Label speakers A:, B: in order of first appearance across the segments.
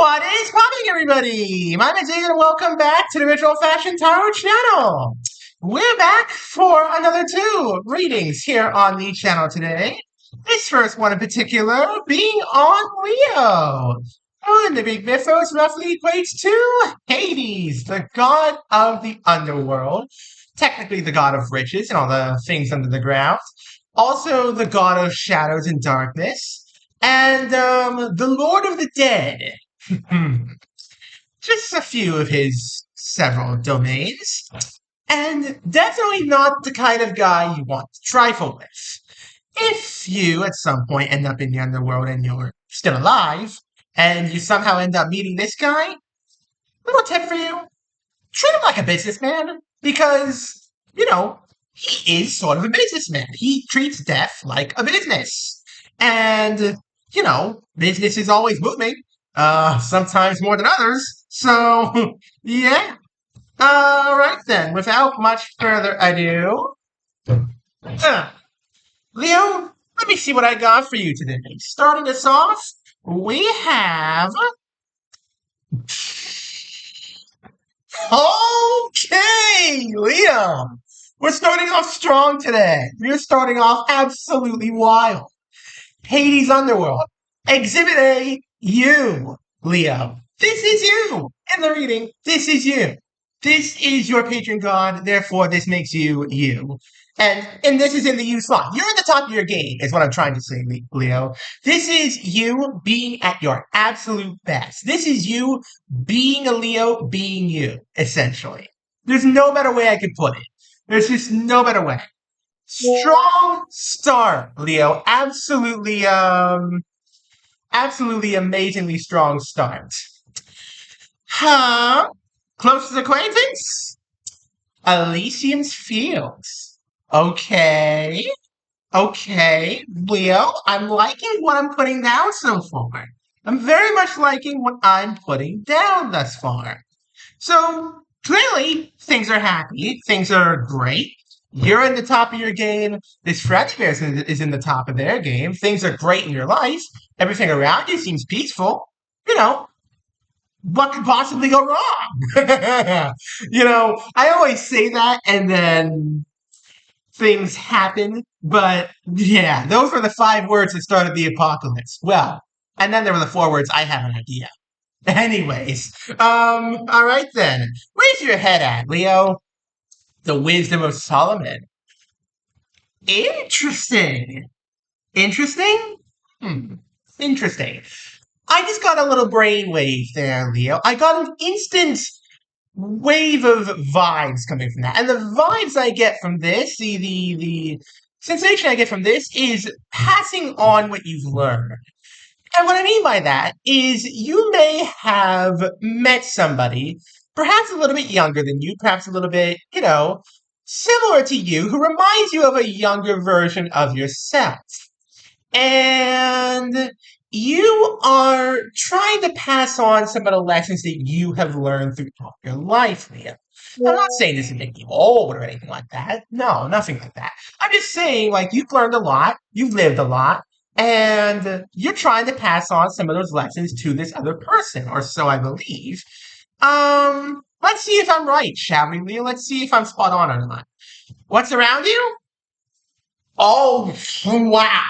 A: What is popping, everybody? My name is Ethan, and welcome back to the Ritual Fashion Tarot channel. We're back for another two readings here on the channel today. This first one in particular being on Leo. And the big mythos roughly equates to Hades, the god of the underworld. Technically the god of riches and all the things under the ground. Also the god of shadows and darkness. And the Lord of the Dead. Just a few of his several domains. And definitely not the kind of guy you want to trifle with. If you, at some point, end up in the underworld and you're still alive, and you somehow end up meeting this guy, little tip for you, treat him like a businessman, because, he is sort of a businessman. He treats death like a business. And, business is always moving. Sometimes more than others. So, yeah. Alright then, without much further ado, Leo, let me see what I got for you today. Starting us off, we have... Okay, Leo! We're starting off strong today. We're starting off absolutely wild. Hades Underworld. Exhibit A, you, Leo. This is you. In the reading, this is you. This is your patron god, therefore this makes you you. And this is in the you slot. You're at the top of your game, is what I'm trying to say, Leo. This is you being at your absolute best. This is you being a Leo, being you, essentially. There's no better way I could put it. There's just no better way. Strong start, Leo. Absolutely amazingly strong start. Closest acquaintance? Elysium's Fields. Okay. Leo, I'm liking what I'm putting down so far. I'm very much liking what I'm putting down thus far. So, clearly, things are happy. Things are great. You're in the top of your game. This friend of yours is in the top of their game. Things are great in your life. Everything around you seems peaceful. What could possibly go wrong? I always say that and then things happen. But yeah, those were the 5 words that started the apocalypse. Well, and then there were the 4 words, I have an idea. Anyways, all right then. Where's your head at, Leo? The wisdom of Solomon. Interesting. Interesting? Interesting. I just got a little brainwave there, Leo. I got an instant wave of vibes coming from that. And the vibes I get from this, the sensation I get from this is passing on what you've learned. And what I mean by that is you may have met somebody, perhaps a little bit younger than you, perhaps a little bit, similar to you, who reminds you of a younger version of yourself. And you are trying to pass on some of the lessons that you have learned throughout your life, Leo. I'm not saying this to make you old or anything like that. No, nothing like that. I'm just saying, you've learned a lot, you've lived a lot, and you're trying to pass on some of those lessons to this other person, or so I believe. Let's see if I'm right, shall we, Leo? Let's see if I'm spot on or not. What's around you? Oh, wow.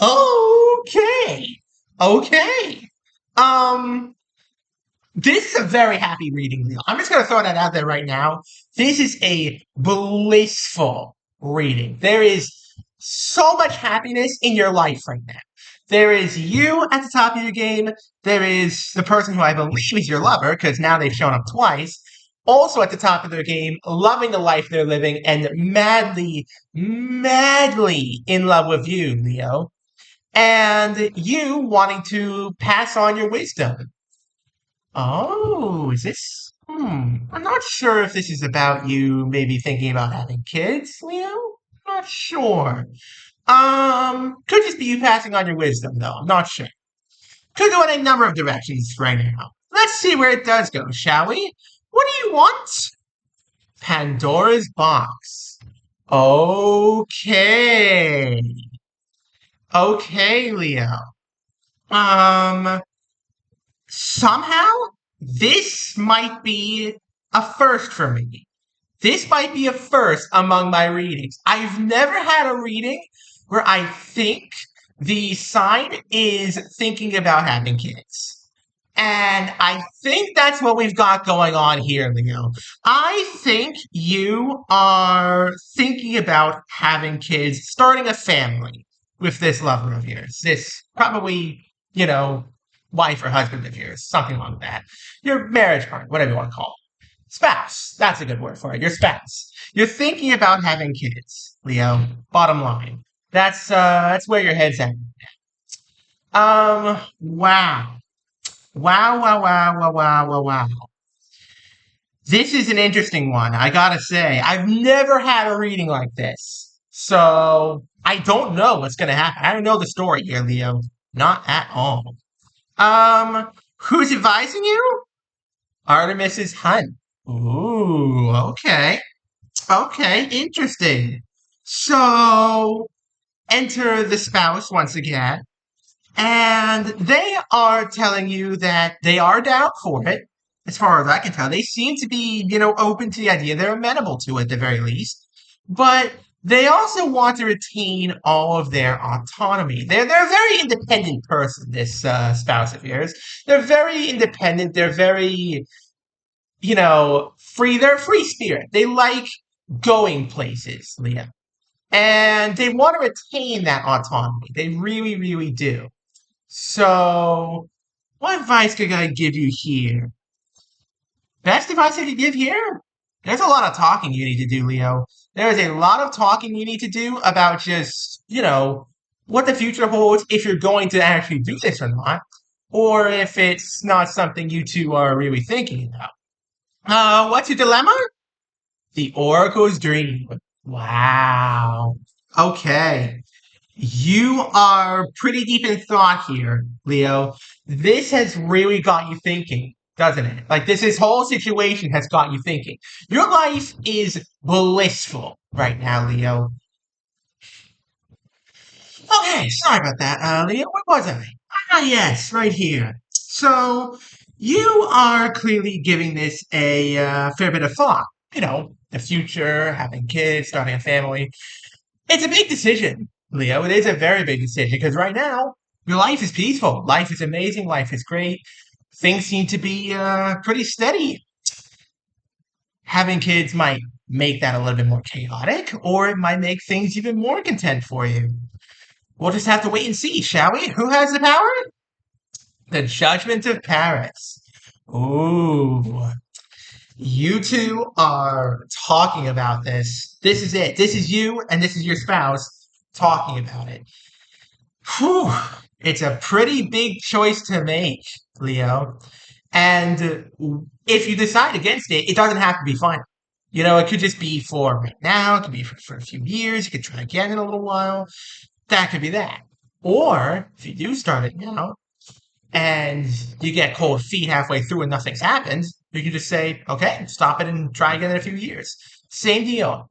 A: Okay. This is a very happy reading, Leo. I'm just going to throw that out there right now. This is a blissful reading. There is so much happiness in your life right now. There is you at the top of your game. There is the person who I believe is your lover, because now they've shown up twice, also at the top of their game, loving the life they're living, and madly in love with you, Leo. And you wanting to pass on your wisdom. Oh, is this... I'm not sure if this is about you maybe thinking about having kids, Leo. Not sure. Could just be you passing on your wisdom, though. I'm not sure. Could go in a number of directions right now. Let's see where it does go, shall we? What do you want? Pandora's box. Okay. Okay, Leo. Somehow, this might be a first for me. This might be a first among my readings. I've never had a reading where I think the sign is thinking about having kids. And I think that's what we've got going on here, Leo. I think you are thinking about having kids, starting a family with this lover of yours. This probably, you know, wife or husband of yours, something like that. Your marriage partner, whatever you want to call it. Spouse. That's a good word for it. Your spouse. You're thinking about having kids, Leo. Bottom line. That's where your head's at. Wow. Wow, wow, wow, wow, wow, wow, wow. This is an interesting one, I gotta say. I've never had a reading like this. So I don't know what's gonna happen. I don't know the story here, Leo. Not at all. Who's advising you? Artemis's Hunt. Ooh, okay. Okay, interesting. So enter the spouse once again. And they are telling you that they are down for it, as far as I can tell. They seem to be, open to the idea. They're amenable to it at the very least. But they also want to retain all of their autonomy. They're a very independent person, this spouse of yours. They're very independent. They're very, free. They're a free spirit. They like going places, Leah. And they want to retain that autonomy. They really, really do. So, what advice could I give you here? Best advice I could give here? There's a lot of talking you need to do, Leo. There is a lot of talking you need to do about just, what the future holds if you're going to actually do this or not, or if it's not something you two are really thinking about. What's your dilemma? The Oracle's Dream. Wow. Okay. You are pretty deep in thought here, Leo. This has really got you thinking, doesn't it? Like this whole situation has got you thinking. Your life is blissful right now, Leo. Okay, sorry about that, Leo. Where was I? Ah, yes, right here. So you are clearly giving this a fair bit of thought. The future, having kids, starting a family. It's a big decision, Leo. It is a very big decision because right now your life is peaceful. Life is amazing. Life is great. Things seem to be pretty steady. Having kids might make that a little bit more chaotic, or it might make things even more content for you. We'll just have to wait and see, shall we? Who has the power? The Judgment of Paris. Ooh. You two are talking about this. This is it. This is you and this is your spouse talking about it. Whew. It's a pretty big choice to make, Leo. And if you decide against it, it doesn't have to be final. It could just be for right now. It could be for a few years. You could try again in a little while. That could be that. Or if you do start it now and you get cold feet halfway through and nothing's happened, you can just say, okay, stop it and try again in a few years. Same deal.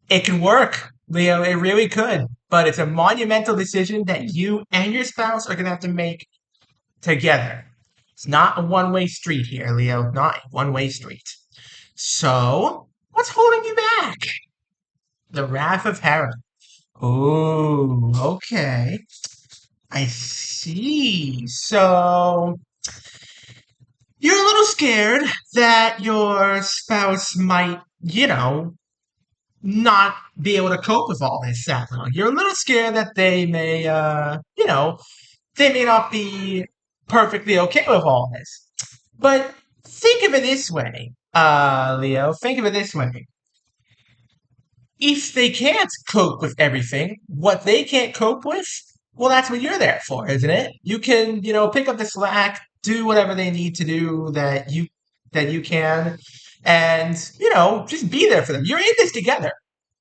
A: It can work, Leo. It really could. But it's a monumental decision that you and your spouse are going to have to make together. It's not a one-way street here, Leo. Not a one-way street. So, what's holding you back? The Wrath of Hera. Oh, okay. I see. So, you're a little scared that your spouse might, not be able to cope with all this sadly. You're a little scared that they may, they may not be perfectly okay with all this. But think of it this way, Leo. Think of it this way. If they can't cope with everything, what they can't cope with, well, that's what you're there for, isn't it? You can, pick up the slack, do whatever they need to do that you can, and just be there for them. You're in this together,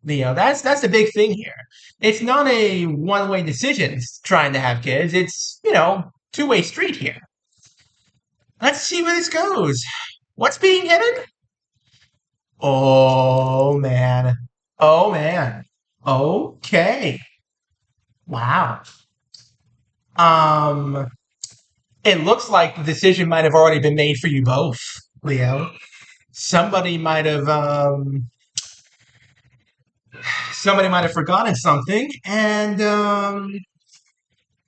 A: Leo. That's the big thing here. It's not a one-way decision trying to have kids. It's two-way street here. Let's see where this goes. What's being hidden? Oh man. Oh man. Okay. Wow. Um, It looks like the decision might have already been made for you both, Leo. Somebody might have somebody might have forgotten something, and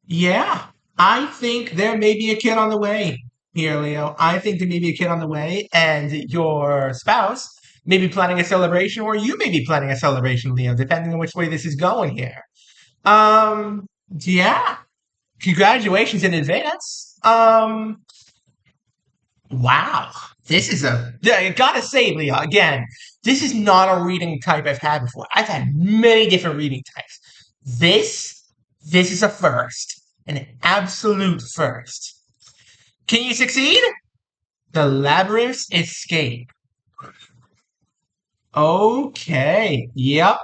A: yeah, I think there may be a kid on the way here, Leo. I think there may be a kid on the way, and your spouse may be planning a celebration, or you may be planning a celebration, Leo, depending on which way this is going here. Yeah, congratulations in advance. Wow. Yeah, I gotta say, Leah, again, this is not a reading type I've had before. I've had many different reading types. This, this is a first, an absolute first. Can you succeed? The Labyrinth's Escape. Okay. Yep,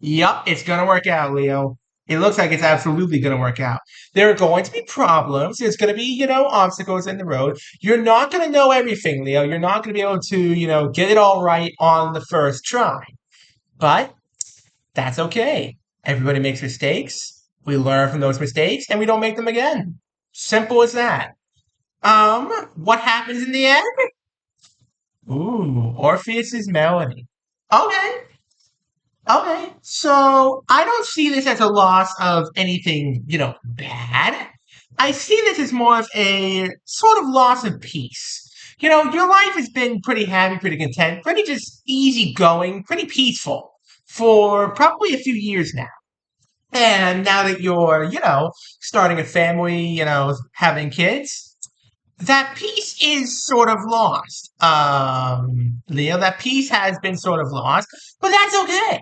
A: it's gonna work out, Leo. It looks like it's absolutely gonna work out. There are going to be problems. There's gonna be, obstacles in the road. You're not gonna know everything, Leo. You're not gonna be able to, get it all right on the first try. But that's okay. Everybody makes mistakes. We learn from those mistakes and we don't make them again. Simple as that. What happens in the end? Ooh, Orpheus's melody. Okay. Okay, so I don't see this as a loss of anything, bad. I see this as more of a sort of loss of peace. Your life has been pretty happy, pretty content, pretty just easygoing, pretty peaceful for probably a few years now. And now that you're, starting a family, having kids, that peace is sort of lost. Leo, that peace has been sort of lost, but that's okay.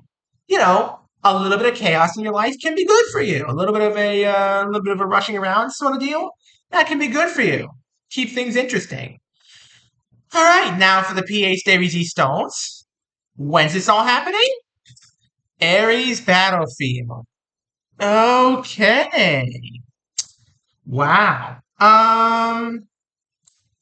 A: A little bit of chaos in your life can be good for you. A little bit of a rushing around sort of deal that can be good for you. Keep things interesting. All right, now for the PA Stary Z Stones. When's this all happening? Aries Battlefield. Okay. Wow.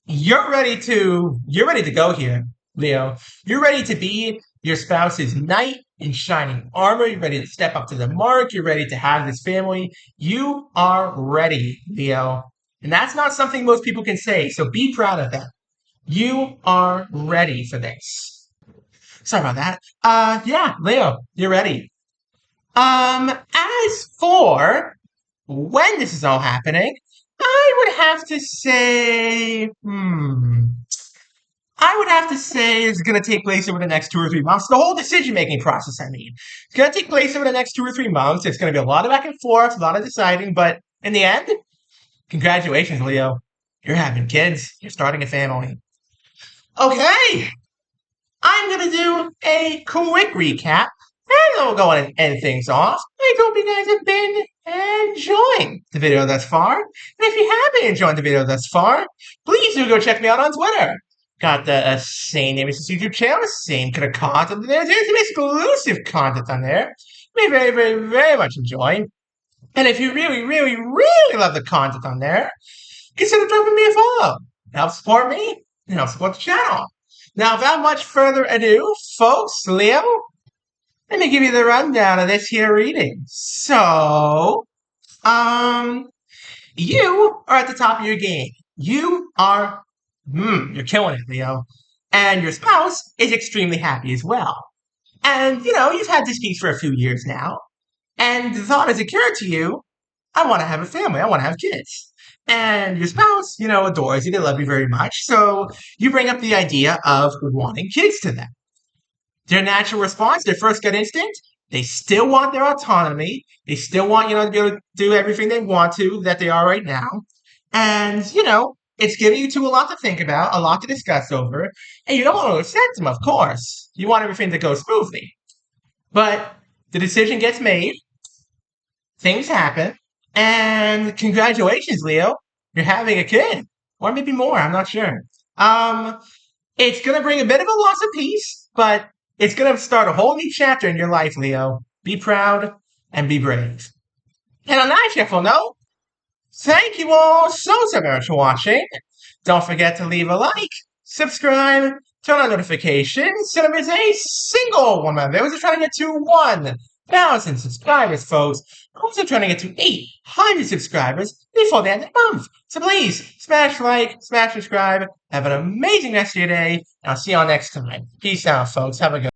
A: You're ready to go here, Leo. You're ready to be your spouse's knight in shining armor. You're ready to step up to the mark. You're ready to have this family. You are ready, Leo. And that's not something most people can say, so be proud of them. You are ready for this. Sorry about that. Yeah, Leo, you're ready. As for when this is all happening, I would have to say, I would have to say it's going to take place over the next 2 or 3 months. The whole decision-making process, I mean. It's going to take place over the next 2 or 3 months. It's going to be a lot of back and forth, a lot of deciding, but in the end, congratulations, Leo. You're having kids. You're starting a family. Okay, I'm going to do a quick recap, and then we'll go on and end things off. I hope you guys have been enjoying the video thus far. And if you have been enjoying the video thus far, please do go check me out on Twitter. Got the same name as this YouTube channel, same kind of content there. There's some exclusive content on there. You may very, very, very much enjoy. And if you really, really, really love the content on there, consider dropping me a follow. Help support me and help support the channel. Now, without much further ado, folks, Leo, let me give you the rundown of this here reading. So, you are at the top of your game. You are you're killing it, Leo. And your spouse is extremely happy as well. And, you've had this piece for a few years now. And the thought has occurred to you, I want to have a family. I want to have kids. And your spouse, adores you. They love you very much. So you bring up the idea of wanting kids to them. Their natural response, their first gut instinct, they still want their autonomy. They still want, to be able to do everything they want to that they are right now. And, it's giving you two a lot to think about, a lot to discuss over, and you don't want to upset them, of course. You want everything to go smoothly. But the decision gets made, things happen, and congratulations, Leo. You're having a kid. Or maybe more, I'm not sure. It's going to bring a bit of a loss of peace, but it's going to start a whole new chapter in your life, Leo. Be proud and be brave. And on that cheerful note, thank you all so very much for watching. Don't forget to leave a like, subscribe, turn on notifications, so there is a single one of my videos. I'm trying to get to 1 1,000 subscribers, folks. I'm also trying to get to 800 subscribers before the end of the month. So please, smash like, smash subscribe. Have an amazing rest of your day, and I'll see y'all next time. Peace out, folks. Have a good